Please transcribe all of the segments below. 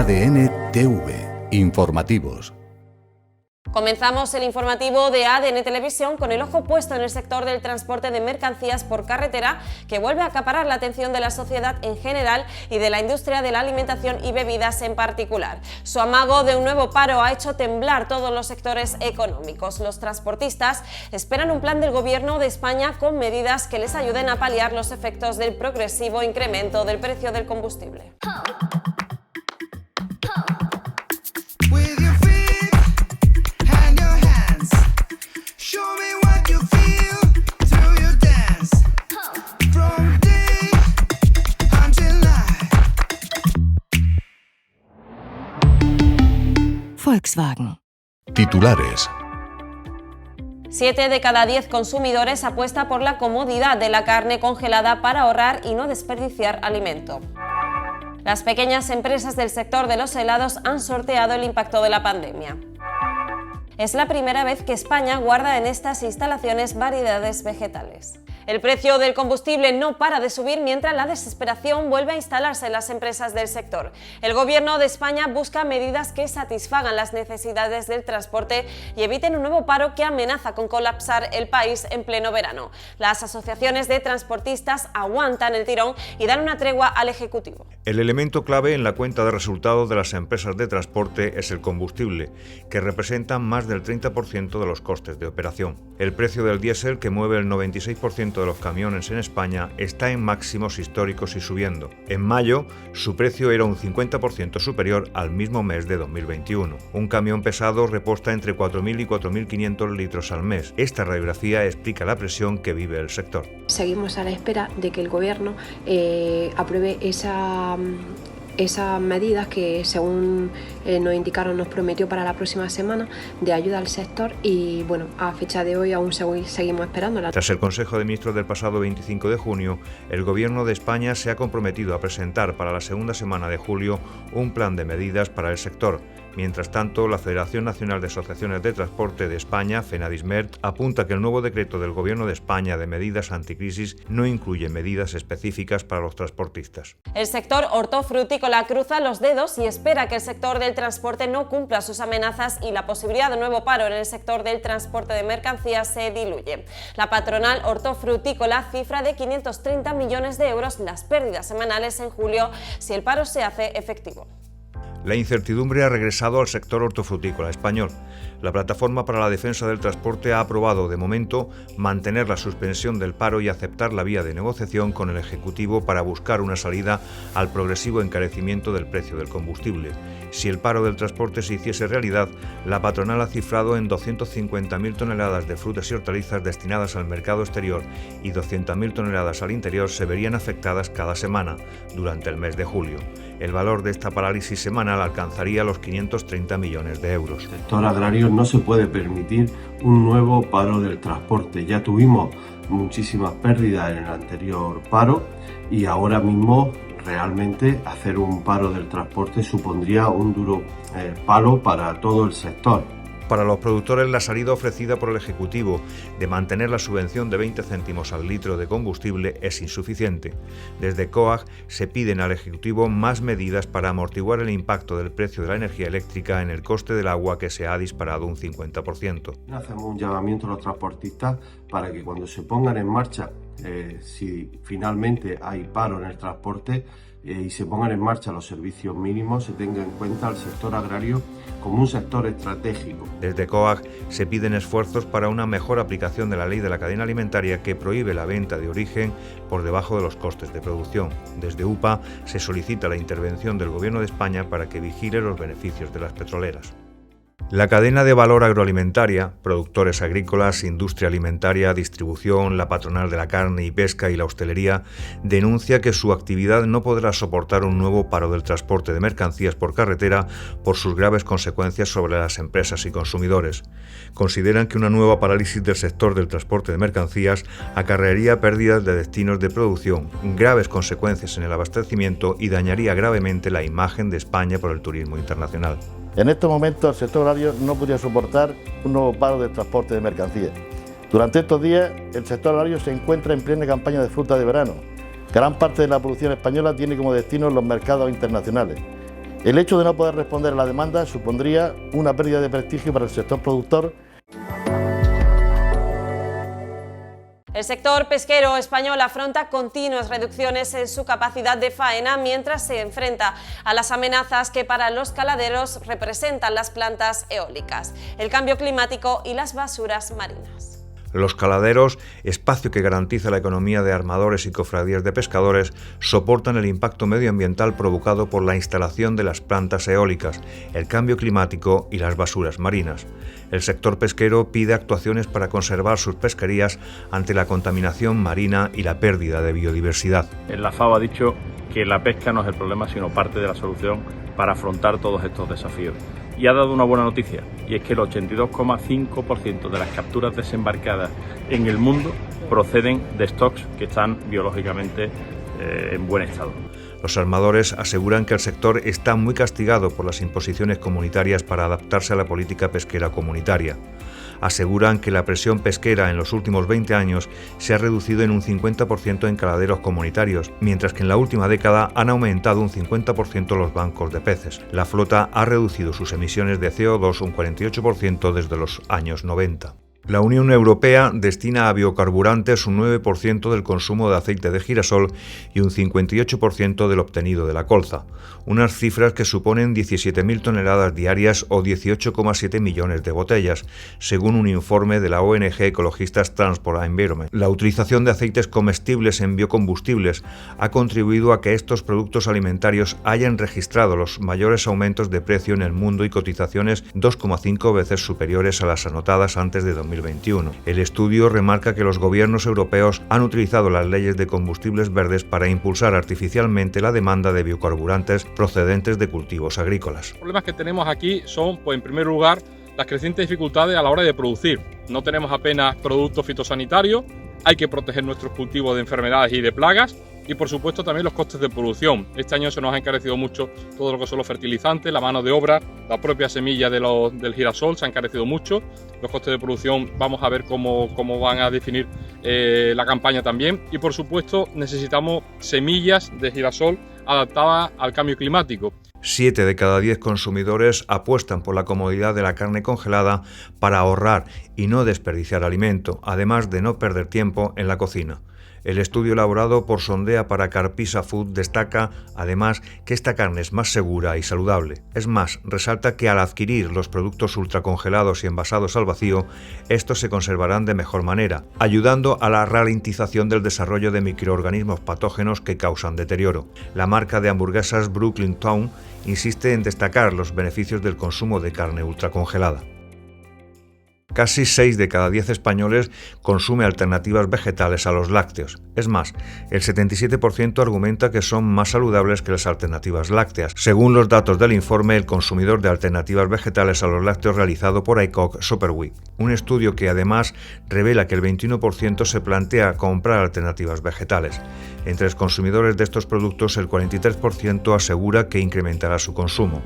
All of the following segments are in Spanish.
ADN TV. Informativos. Comenzamos el informativo de ADN Televisión con el ojo puesto en el sector del transporte de mercancías por carretera, que vuelve a acaparar la atención de la sociedad en general y de la industria de la alimentación y bebidas en particular. Su amago de un nuevo paro ha hecho temblar todos los sectores económicos. Los transportistas esperan un plan del Gobierno de España con medidas que les ayuden a paliar los efectos del progresivo incremento del precio del combustible. Volkswagen. Titulares. 7 de cada 10 consumidores apuesta por la comodidad de la carne congelada para ahorrar y no desperdiciar alimento. Las pequeñas empresas del sector de los helados han sorteado el impacto de la pandemia. Es la primera vez que España guarda en estas instalaciones variedades vegetales. El precio del combustible no para de subir mientras la desesperación vuelve a instalarse en las empresas del sector. El Gobierno de España busca medidas que satisfagan las necesidades del transporte y eviten un nuevo paro que amenaza con colapsar el país en pleno verano. Las asociaciones de transportistas aguantan el tirón y dan una tregua al Ejecutivo. El elemento clave en la cuenta de resultados de las empresas de transporte es el combustible, que representa más del 30% de los costes de operación. El precio del diésel, que mueve el 96% de los camiones en España, está en máximos históricos y subiendo. En mayo, su precio era un 50% superior al mismo mes de 2021. Un camión pesado reposta entre 4.000 y 4.500 litros al mes. Esta radiografía explica la presión que vive el sector. Seguimos a la espera de que el Gobierno apruebe esas medidas que, según nos indicaron, nos prometió para la próxima semana de ayuda al sector, y bueno, a fecha de hoy aún seguimos esperándola. Tras el Consejo de Ministros del pasado 25 de junio, el Gobierno de España se ha comprometido a presentar para la segunda semana de julio un plan de medidas para el sector. Mientras tanto, la Federación Nacional de Asociaciones de Transporte de España, FENADISMERT, apunta que el nuevo decreto del Gobierno de España de medidas anticrisis no incluye medidas específicas para los transportistas. El sector hortofrutícola cruza los dedos y espera que el sector del transporte no cumpla sus amenazas y la posibilidad de nuevo paro en el sector del transporte de mercancías se diluye. La patronal hortofrutícola cifra de 530 millones de euros las pérdidas semanales en julio si el paro se hace efectivo. La incertidumbre ha regresado al sector hortofrutícola español. La Plataforma para la Defensa del Transporte ha aprobado, de momento, mantener la suspensión del paro y aceptar la vía de negociación con el Ejecutivo para buscar una salida al progresivo encarecimiento del precio del combustible. Si el paro del transporte se hiciese realidad, la patronal ha cifrado en 250.000 toneladas de frutas y hortalizas destinadas al mercado exterior y 200.000 toneladas al interior se verían afectadas cada semana durante el mes de julio. El valor de esta parálisis semanal alcanzaría los 530 millones de euros. El sector agrario no se puede permitir un nuevo paro del transporte. Ya tuvimos muchísimas pérdidas en el anterior paro y ahora mismo realmente hacer un paro del transporte supondría un duro palo para todo el sector. Para los productores, la salida ofrecida por el Ejecutivo de mantener la subvención de 20 céntimos al litro de combustible es insuficiente. Desde COAG se piden al Ejecutivo más medidas para amortiguar el impacto del precio de la energía eléctrica en el coste del agua, que se ha disparado un 50%. Hacemos un llamamiento a los transportistas para que cuando se pongan en marcha, si finalmente hay paro en el transporte, y se pongan en marcha los servicios mínimos, se tenga en cuenta al sector agrario como un sector estratégico. Desde COAG se piden esfuerzos para una mejor aplicación de la ley de la cadena alimentaria, que prohíbe la venta de origen por debajo de los costes de producción. Desde UPA se solicita la intervención del Gobierno de España para que vigile los beneficios de las petroleras. La cadena de valor agroalimentaria, productores agrícolas, industria alimentaria, distribución, la patronal de la carne y pesca y la hostelería, denuncia que su actividad no podrá soportar un nuevo paro del transporte de mercancías por carretera por sus graves consecuencias sobre las empresas y consumidores. Consideran que una nueva parálisis del sector del transporte de mercancías acarrearía pérdidas de destinos de producción, graves consecuencias en el abastecimiento y dañaría gravemente la imagen de España por el turismo internacional. En estos momentos el sector agrario no podría soportar un nuevo paro del transporte de mercancías. Durante estos días el sector agrario se encuentra en plena campaña de fruta de verano. Gran parte de la producción española tiene como destino los mercados internacionales. El hecho de no poder responder a la demanda supondría una pérdida de prestigio para el sector productor. El sector pesquero español afronta continuas reducciones en su capacidad de faena mientras se enfrenta a las amenazas que para los caladeros representan las plantas eólicas, el cambio climático y las basuras marinas. Los caladeros, espacio que garantiza la economía de armadores y cofradías de pescadores, soportan el impacto medioambiental provocado por la instalación de las plantas eólicas, el cambio climático y las basuras marinas. El sector pesquero pide actuaciones para conservar sus pesquerías ante la contaminación marina y la pérdida de biodiversidad. La FAO ha dicho que la pesca no es el problema, sino parte de la solución para afrontar todos estos desafíos. Y ha dado una buena noticia, y es que el 82,5% de las capturas desembarcadas en el mundo proceden de stocks que están biológicamente en buen estado. Los armadores aseguran que el sector está muy castigado por las imposiciones comunitarias para adaptarse a la política pesquera comunitaria. Aseguran que la presión pesquera en los últimos 20 años se ha reducido en un 50% en caladeros comunitarios, mientras que en la última década han aumentado un 50% los bancos de peces. La flota ha reducido sus emisiones de CO2 un 48% desde los años 90. La Unión Europea destina a biocarburantes un 9% del consumo de aceite de girasol y un 58% del obtenido de la colza, unas cifras que suponen 17.000 toneladas diarias o 18,7 millones de botellas, según un informe de la ONG Ecologistas Transport Environment. La utilización de aceites comestibles en biocombustibles ha contribuido a que estos productos alimentarios hayan registrado los mayores aumentos de precio en el mundo y cotizaciones 2,5 veces superiores a las anotadas antes de 2021. El estudio remarca que los gobiernos europeos han utilizado las leyes de combustibles verdes para impulsar artificialmente la demanda de biocarburantes procedentes de cultivos agrícolas. Los problemas que tenemos aquí son, pues, en primer lugar, las crecientes dificultades a la hora de producir. No tenemos apenas productos fitosanitarios, hay que proteger nuestros cultivos de enfermedades y de plagas, y por supuesto también los costes de producción. Este año se nos ha encarecido mucho todo lo que son los fertilizantes, la mano de obra, la propia semilla del girasol se ha encarecido mucho. Los costes de producción vamos a ver cómo van a definir la campaña también. Y por supuesto necesitamos semillas de girasol adaptadas al cambio climático. 7 de cada 10 consumidores apuestan por la comodidad de la carne congelada para ahorrar y no desperdiciar alimento, además de no perder tiempo en la cocina. El estudio elaborado por Sondea para Carpisa Food destaca, además, que esta carne es más segura y saludable. Es más, resalta que al adquirir los productos ultracongelados y envasados al vacío, estos se conservarán de mejor manera, ayudando a la ralentización del desarrollo de microorganismos patógenos que causan deterioro. La marca de hamburguesas Brooklyn Town insiste en destacar los beneficios del consumo de carne ultracongelada. Casi 6 de cada 10 españoles consume alternativas vegetales a los lácteos. Es más, el 77% argumenta que son más saludables que las alternativas lácteas. Según los datos del informe El consumidor de alternativas vegetales a los lácteos realizado por ICOC Superweek, un estudio que además revela que el 21% se plantea comprar alternativas vegetales. Entre los consumidores de estos productos, el 43% asegura que incrementará su consumo.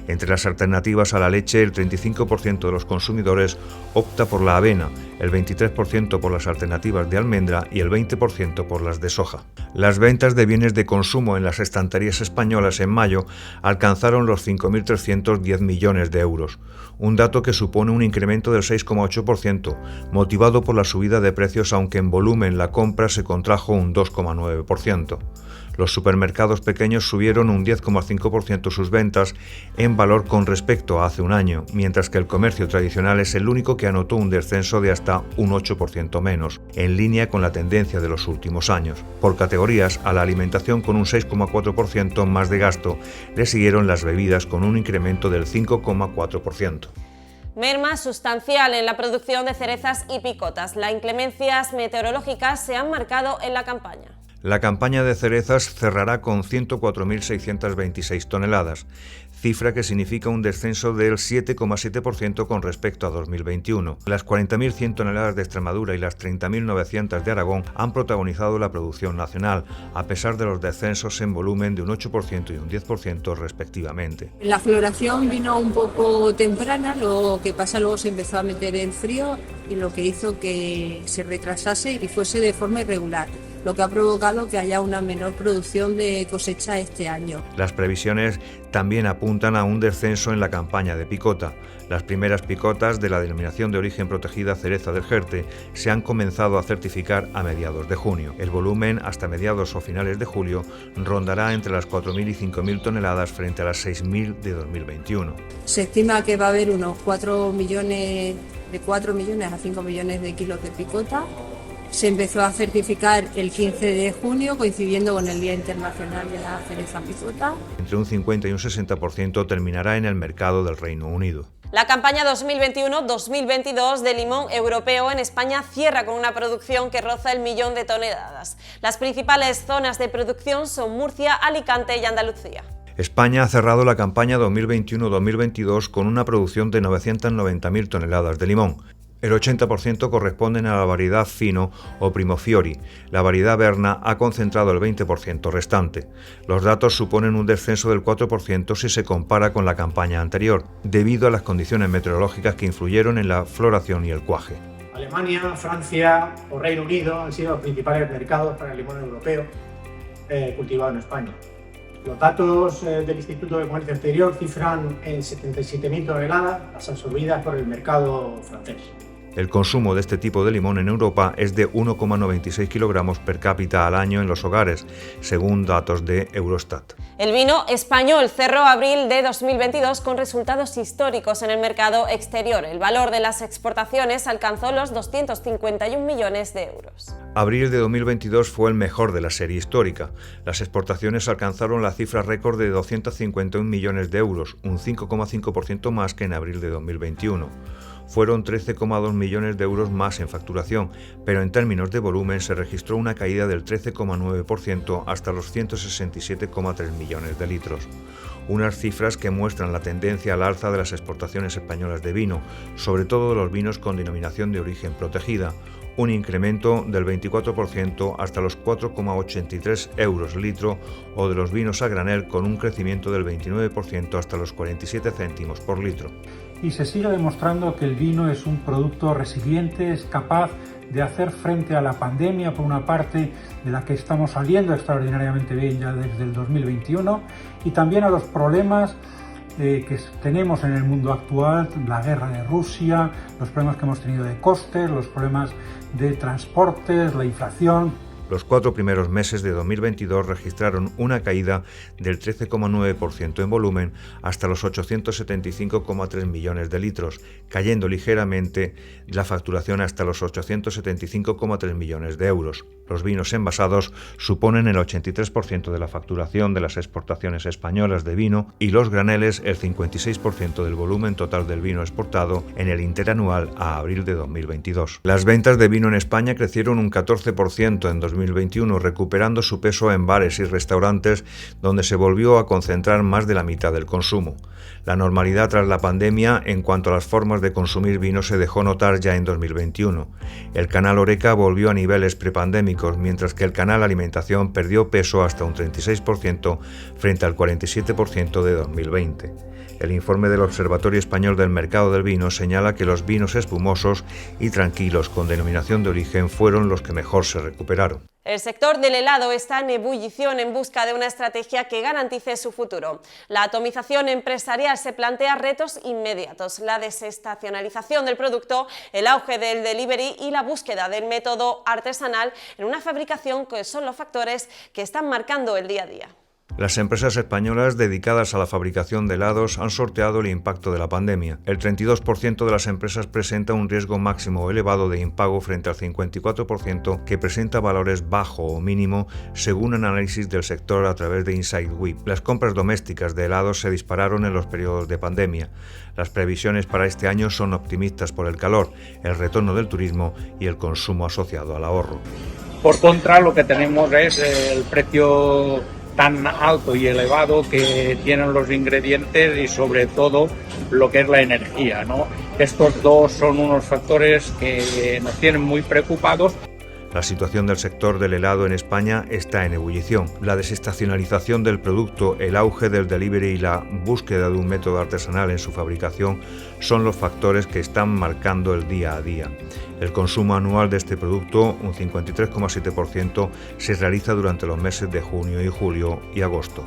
Entre las alternativas a la leche, el 35% de los consumidores opta por la avena, el 23% por las alternativas de almendra y el 20% por las de soja. Las ventas de bienes de consumo en las estanterías españolas en mayo alcanzaron los 5.310 millones de euros, un dato que supone un incremento del 6,8%, motivado por la subida de precios, aunque en volumen la compra se contrajo un 2,9%. Los supermercados pequeños subieron un 10,5% sus ventas en valor con respecto a hace un año, mientras que el comercio tradicional es el único que anotó un descenso de hasta un 8% menos, en línea con la tendencia de los últimos años. Por categorías, a la alimentación con un 6,4% más de gasto, le siguieron las bebidas con un incremento del 5,4%. Merma sustancial en la producción de cerezas y picotas. Las inclemencias meteorológicas se han marcado en la campaña. La campaña de cerezas cerrará con 104.626 toneladas, cifra que significa un descenso del 7,7% con respecto a 2021. Las 40.100 toneladas de Extremadura y las 30.900 de Aragón han protagonizado la producción nacional, a pesar de los descensos en volumen de un 8% y un 10% respectivamente. La floración vino un poco temprana, lo que pasa luego se empezó a meter el frío y lo que hizo que se retrasase y fuese de forma irregular. lo que ha provocado que haya una menor producción de cosecha este año. Las previsiones también apuntan a un descenso en la campaña de picota. Las primeras picotas de la denominación de origen protegida Cereza del Jerte se han comenzado a certificar a mediados de junio. El volumen hasta mediados o finales de julio rondará entre las 4.000 y 5.000 toneladas frente a las 6.000 de 2021. Se estima que va a haber unos 4 millones a 5 millones de kilos de picota. Se empezó a certificar el 15 de junio, coincidiendo con el Día Internacional de la Cereza Picota. Entre un 50 y un 60% terminará en el mercado del Reino Unido. La campaña 2021-2022 de limón europeo en España cierra con una producción que roza el 1.000.000 de toneladas. Las principales zonas de producción son Murcia, Alicante y Andalucía. España ha cerrado la campaña 2021-2022 con una producción de 990.000 toneladas de limón. El 80% corresponden a la variedad Fino o Primo Fiori. La variedad Berna ha concentrado el 20% restante. Los datos suponen un descenso del 4% si se compara con la campaña anterior, debido a las condiciones meteorológicas que influyeron en la floración y el cuaje. Alemania, Francia o Reino Unido han sido los principales mercados para el limón europeo cultivado en España. Los datos del Instituto de Comercio Exterior cifran en 77.000 toneladas las absorbidas por el mercado francés. El consumo de este tipo de limón en Europa es de 1,96 kilogramos per cápita al año en los hogares, según datos de Eurostat. El vino español cerró abril de 2022 con resultados históricos en el mercado exterior. El valor de las exportaciones alcanzó los 251 millones de euros. Abril de 2022 fue el mejor de la serie histórica. Las exportaciones alcanzaron la cifra récord de 251 millones de euros, un 5,5% más que en abril de 2021. Fueron 13,2 millones de euros más en facturación, pero en términos de volumen se registró una caída del 13,9% hasta los 167,3 millones de litros. Unas cifras que muestran la tendencia al alza de las exportaciones españolas de vino, sobre todo de los vinos con denominación de origen protegida, un incremento del 24% hasta los 4,83 euros litro, o de los vinos a granel con un crecimiento del 29% hasta los 47 céntimos por litro. Y se sigue demostrando que el vino es un producto resiliente, es capaz de hacer frente a la pandemia, por una parte, de la que estamos saliendo extraordinariamente bien ya desde el 2021, y también a los problemas que tenemos en el mundo actual, la guerra de Rusia, los problemas que hemos tenido de costes, los problemas de transportes, la inflación. Los 4 primeros meses de 2022 registraron una caída del 13,9% en volumen hasta los 875,3 millones de litros, cayendo ligeramente la facturación hasta los 875,3 millones de euros. Los vinos envasados suponen el 83% de la facturación de las exportaciones españolas de vino y los graneles el 56% del volumen total del vino exportado en el interanual a abril de 2022. Las ventas de vino en España crecieron un 14% en 2021, recuperando su peso en bares y restaurantes, donde se volvió a concentrar más de la mitad del consumo. La normalidad tras la pandemia en cuanto a las formas de consumir vino se dejó notar ya en 2021. El canal Horeca volvió a niveles prepandémicos, mientras que el canal Alimentación perdió peso hasta un 36% frente al 47% de 2020. El informe del Observatorio Español del Mercado del Vino señala que los vinos espumosos y tranquilos con denominación de origen fueron los que mejor se recuperaron. El sector del helado está en ebullición en busca de una estrategia que garantice su futuro. La atomización empresarial se plantea retos inmediatos: la desestacionalización del producto, el auge del delivery y la búsqueda del método artesanal en una fabricación que son los factores que están marcando el día a día. Las empresas españolas dedicadas a la fabricación de helados han sorteado el impacto de la pandemia. El 32% de las empresas presenta un riesgo máximo o elevado de impago frente al 54% que presenta valores bajo o mínimo, según un análisis del sector a través de InsightWeb. Las compras domésticas de helados se dispararon en los periodos de pandemia. Las previsiones para este año son optimistas por el calor, el retorno del turismo y el consumo asociado al ahorro. Por contra, lo que tenemos es el precio tan alto y elevado que tienen los ingredientes y sobre todo lo que es la energía, ¿no? Estos dos son unos factores que nos tienen muy preocupados. La situación del sector del helado en España está en ebullición. La desestacionalización del producto, el auge del delivery y la búsqueda de un método artesanal en su fabricación son los factores que están marcando el día a día. El consumo anual de este producto, un 53,7%, se realiza durante los meses de junio y julio y agosto.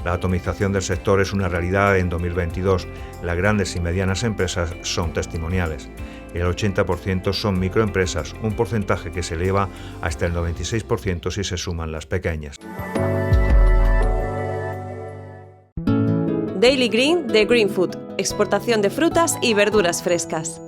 La atomización del sector es una realidad en 2022. Las grandes y medianas empresas son testimoniales. El 80% son microempresas, un porcentaje que se eleva hasta el 96% si se suman las pequeñas. Daily Green de Green Food, exportación de frutas y verduras frescas.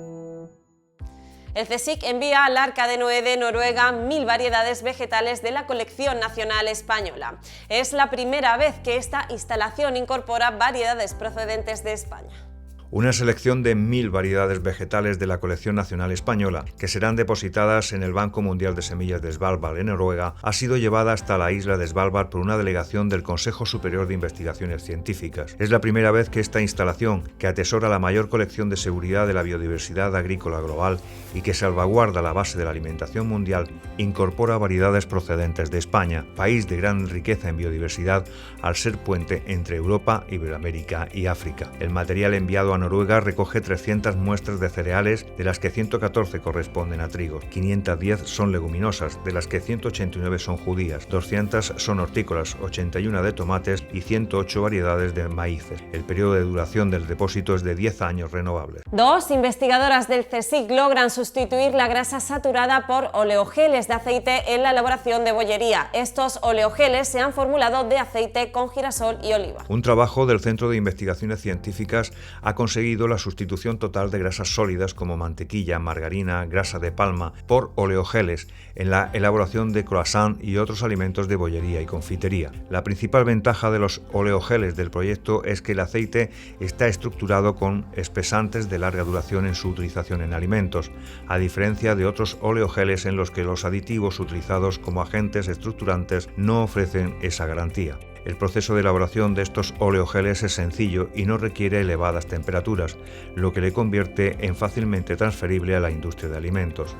El CSIC envía al Arca de Noé de Noruega 1000 variedades vegetales de la colección nacional española. Es la primera vez que esta instalación incorpora variedades procedentes de España. Una selección de 1000 variedades vegetales de la colección nacional española, que serán depositadas en el Banco Mundial de Semillas de Svalbard en Noruega, ha sido llevada hasta la isla de Svalbard por una delegación del Consejo Superior de Investigaciones Científicas. Es la primera vez que esta instalación, que atesora la mayor colección de seguridad de la biodiversidad agrícola global y que salvaguarda la base de la alimentación mundial, incorpora variedades procedentes de España, país de gran riqueza en biodiversidad, al ser puente entre Europa, Iberoamérica y África. El material enviado a Noruega recoge 300 muestras de cereales, de las que 114 corresponden a trigo, 510 son leguminosas, de las que 189 son judías, 200 son hortícolas, 81 de tomates y 108 variedades de maíces. El periodo de duración del depósito es de 10 años renovables. 2 investigadoras del CSIC logran sustituir la grasa saturada por oleogeles de aceite en la elaboración de bollería. Estos oleogeles se han formulado de aceite con girasol y oliva. Un trabajo del Centro de Investigaciones Científicas ha conseguido la sustitución total de grasas sólidas como mantequilla, margarina, grasa de palma por oleogeles en la elaboración de croissant y otros alimentos de bollería y confitería. La principal ventaja de los oleogeles del proyecto es que el aceite está estructurado con espesantes de larga duración en su utilización en alimentos, a diferencia de otros oleogeles en los que los aditivos utilizados como agentes estructurantes no ofrecen esa garantía. El proceso de elaboración de estos oleogeles es sencillo y no requiere elevadas temperaturas, lo que le convierte en fácilmente transferible a la industria de alimentos.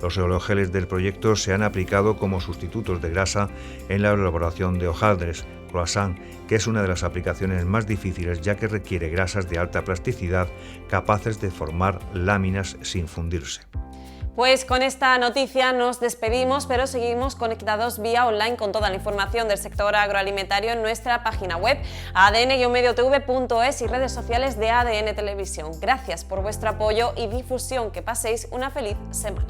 Los oleogeles del proyecto se han aplicado como sustitutos de grasa en la elaboración de hojaldres, croissant, que es una de las aplicaciones más difíciles ya que requiere grasas de alta plasticidad capaces de formar láminas sin fundirse. Pues con esta noticia nos despedimos, pero seguimos conectados vía online con toda la información del sector agroalimentario en nuestra página web adn-mediotv.es y redes sociales de ADN Televisión. Gracias por vuestro apoyo y difusión. Que paséis una feliz semana.